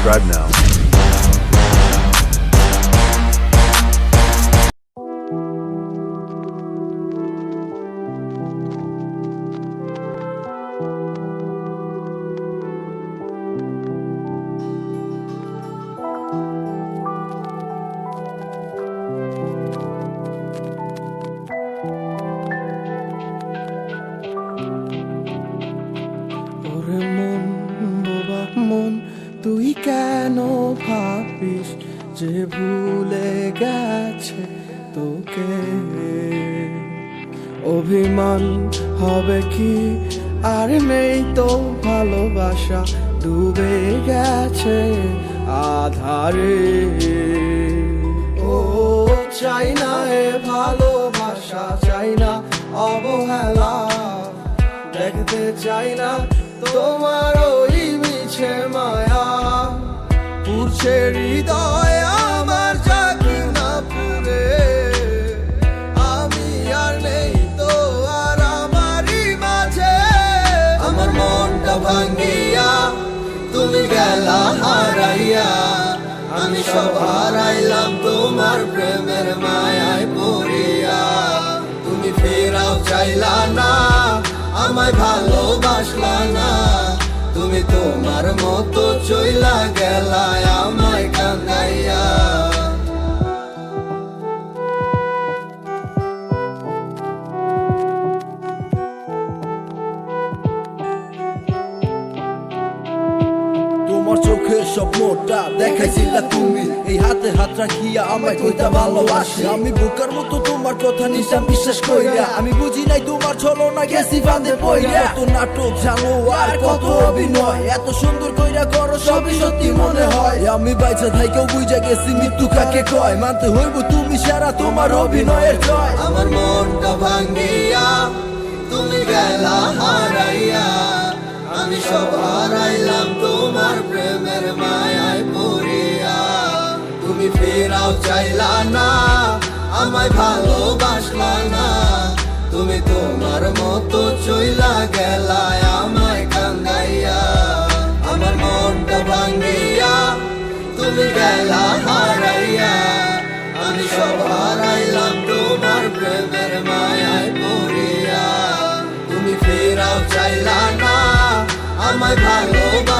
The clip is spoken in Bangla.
Subscribe now. ওরে মন, বোবা মন, তুই কেন ভাবিস যে ভুলে গেছে তোকে? অভিমান হবে কি, আর নেই তো ভালোবাসা, ডুবে গেছে আধারে। ও চাই না এ ভালোবাসা, চাই না অবহেলা, দেখতে চাই না তোমার ওই মিছে মায়া। পুরছে হৃদয় আমার, জাগি না পুরে, আমি আর নেই তো আর আমারই মাঝে। আমার মনটা ভাঙ্গিয়া তুমি গেলা হারাইয়া, আমি সব হারাইলাম তোমার প্রেমের মায়ায় পড়িয়া। তুমি ফেরাও চাইলা না, আমায় ভালোবাসলা না, তুমি তোমার মতো চইলা গেলা আমায় কান্দাইয়া। তোমার চোখের স্বপ্নটা দেখাইছিলা তুমি, এই হাতে হাত রাখিয়া আমায় কইতা ভালোবাসি। আমি বোকার মতো তোমার কথা নিশা বিশ্বাস কইরা, আমি বুঝি নাই তোমার ছলনা গেছি ফাঁদে পইরা। কত নাটক জানো আর কত অভিনয়, এত সুন্দর কইরা করো সবই সত্যি মনে হয়। আমি বাইচা থাইকেও বুঝা গেছি মৃত্যু কাকে কয়, মানতে হইব তুমি সারা তোমার অভিনয়ের জয়। আমার মনটা ভাঙ্গিয়া তুমি গেলা হারাইয়া, আমি সব হারাইলাম তোমার প্রেমের মায়ায় পড়িয়া। তুমি ফেরাও চাইলা না, আমায় ভালোবাসলা না, তুমি তোমার মতো চইলা গেলা আমায় কান্দাইয়া। আমার মনটা ভাঙ্গিয়া তুমি গেলা হারাইয়া, আমি সব হারাইলাম তোমার প্রেমের মায়ায় পড়িয়া। তুমি ফেরাও চাইলা না, আমায় ভালোবাসলা